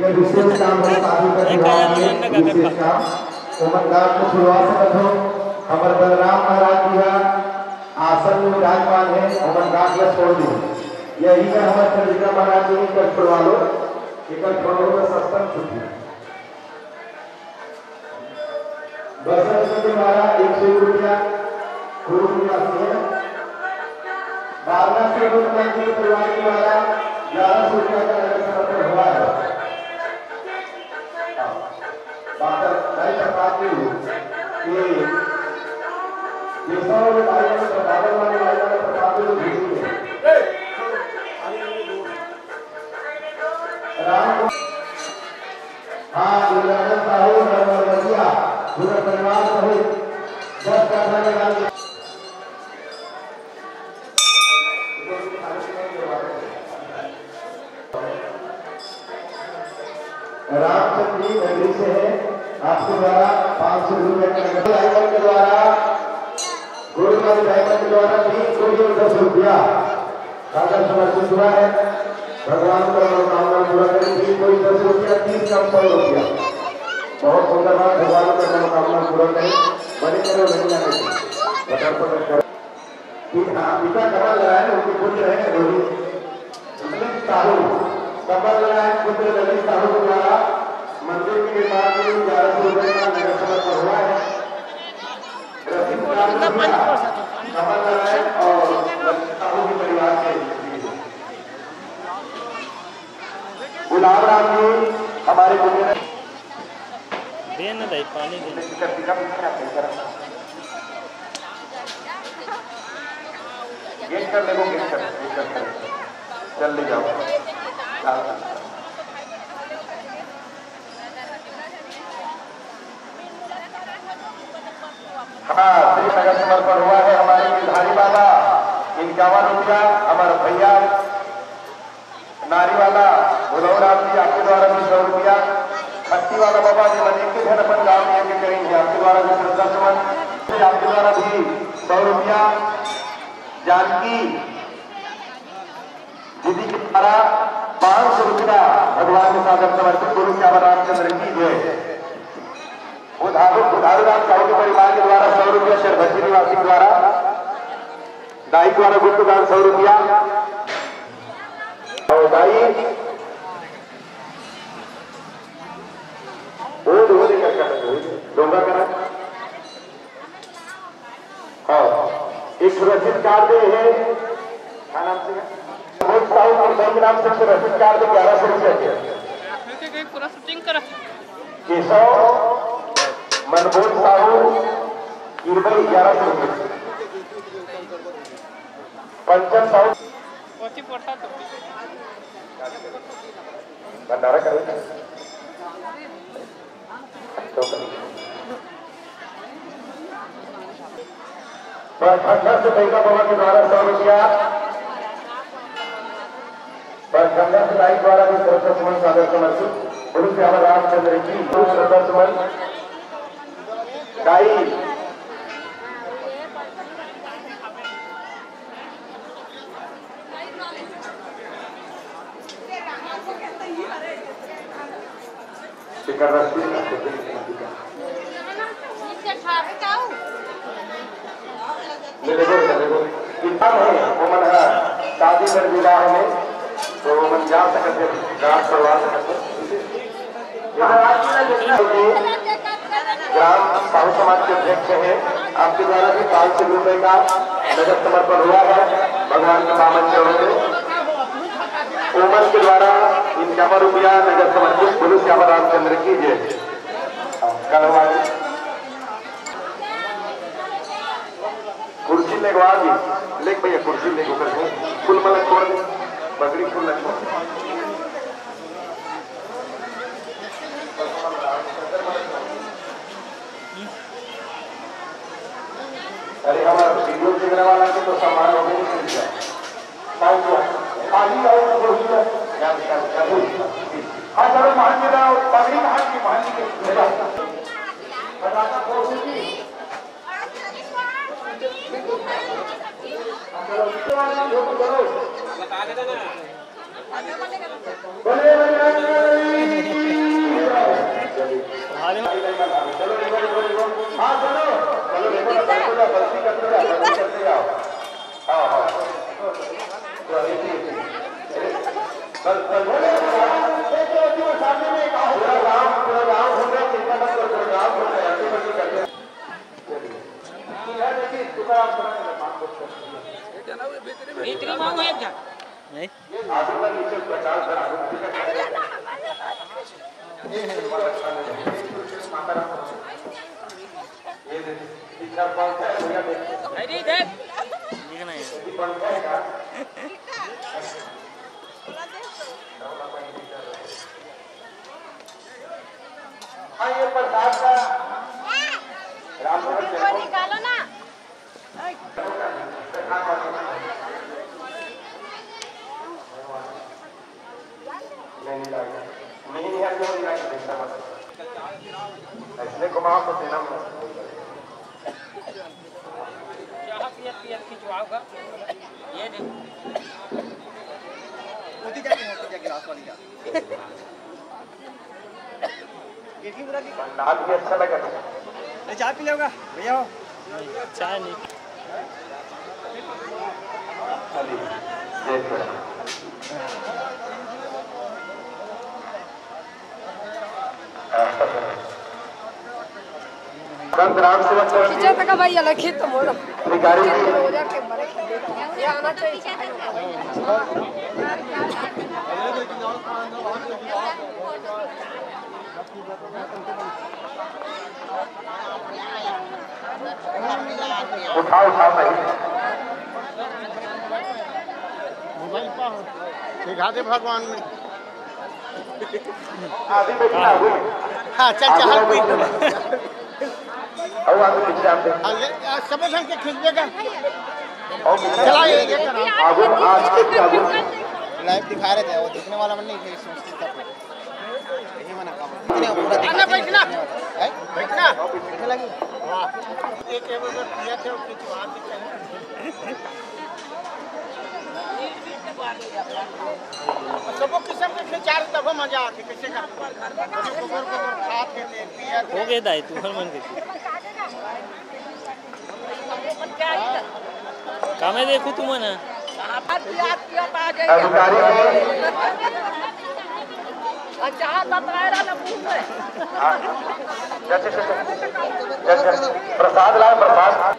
ये विशेष काम है शादी का विशेष काम उमरघाट में शुरुआत से कथो हमारे बलराम महाराज जी आसन में विराजमान है उमरघाट में छोड़ दी यही का हमारे चंद्रिका महाराज जी कर छोड़वा लो एक छोड़ो तो सत्संग छुट्टी बसंत के द्वारा 100 रुपया गुरु निवासी है बारना से के परिवार के द्वारा 1100 रुपया का नगर समर्पण हुआ है बात नहीं कर पाती कि देशों में भाइयों में प्रतापन वाले भाइयों में प्रतापन को भेजी है राम हाँ दुर्गाधन साहू नर्मदिया पूरा परिवार सहित 10 कथा लगा रामचंद्र जी नगरी से है आपके द्वारा 500 रुपये के द्वारा गुरुमत डायमंड के द्वारा 310 रुपया कागज समर्पित हुआ है भगवान का मनोकामना पूरा करें 310 रुपया 30 कम 100 रुपया बहुत सुंदर बात भगवान का मनोकामना पूरा करें बड़े करो नहीं आने पकड़ कर पिता कमल लगाए उनके पुत्र है रोहित साहू कमल लगाए पुत्र ललित साहू के द्वारा मंदिर के निर्माण के लिए 1100 रुपये का नगर समर्पण हुआ है कमल लगाए और ललित साहू के परिवार के गुलाब राम जी हमारे पुण्य पानी गेट कर ले गेट कर चल ले जाओ हाँ श्री नगर समर्पण हुआ है हमारे गिरधारी वाला 51 रुपया हमारे भैया नारी वाला भुलौराम जी आपके द्वारा भी 100 रुपया खट्टी वाला बाबा जी बने के घर अपन गाँव में आके करेंगे आपके द्वारा भी श्रद्धा सुमन आपके द्वारा भी 100 रुपया जानकी दीदी के द्वारा 500 रुपया भगवान के साथ समर्पित गुरु श्याम रामचंद्र की जय उधारू राम साहू के परिवार के द्वारा 100 रुपया शरभट्टी निवासी द्वारा दाई द्वारा गुप्त दान 100 रुपया और दाई डोंगा करा और एक सुरक्षित कार्ड है क्या नाम से नाम से सुरक्षित कार्ड 1100 रुपया पूरा शूटिंग करा केशव मनबोध साहू गिरबई 1100 रुपये पंचम साहू भंडारा करें खंडा से बैठा बाबा के द्वारा 100 रुपया खंडा से लाई द्वारा भी श्रद्धा सुमन सादर समर्पित गुरु श्याम रामचंद्र की गुरु श्रद्धा सुमन गाई शिकर शादी में विवाह में तो मन जा सकते ग्राम करवा सकते ग्राम साहू समाज के अध्यक्ष है आपके द्वारा भी 500 रुपये का नगर समर्पण हुआ है भगवान के पावन चरणों में कोमल के द्वारा 51 रुपया नगर समर्पित गुरु श्याम रामचंद्र की जय कुर्सी लगवा दी लेक भैया कुर्सी ले होकर फुल मलक छोड़ दे बकरी फुल लग अरे हमारा वीडियो देखने वाला के तो सामान हो गया खाली हाँ चलो मान के पगड़ी कहा की मान के बता देना चलो देखो हाँ चलो चलो देखो बस्ती करते जाओ हाँ सामने में पूरा गाँव घूम रहे चिंता मत करो पूरा गाँव घूम रहे ऐसे बच्चे करते भीतरी मांगो एक जा नहीं आगे का नीचे प्रचार करा ये देखिए पंखा है भैया अरे देख दिखना है ये पंखा है का हाँ ये प्रसाद का रामनगर निकालो ना नहीं है जो इसलिए घुमाओ तो देना चाह पियर खिंचवाओगा ये देख उठी जाके गिलास वाली का ये भी पूरा नाल भी अच्छा लगा चाय पी लोगा भैया चाय नहीं संत राम सेवक खींचा तक भाई अलग ही तो मोड़ अधिकारी हो जाके बड़े ये आना चाहिए उठाओ सही मोबाइल पर दिखा दे भगवान में आदि बैठा हुआ हाँ चल चल कोई और आगे पीछे आते सब संग के खींच देगा और चला ये आगे आज के आगे लाइव दिखा रहे थे वो देखने वाला मन नहीं यही मना काम पूरा दिखा बैठना बैठना बैठने लगी वाह एक किया थे उसके जवाब सबको किस्म के खिंचार तब मजा आती कैसे का गोबर खा के पिया हो गए दाई तू हर मन के कामे देखू तू मना अधिकारी प्रसाद लाए प्रसाद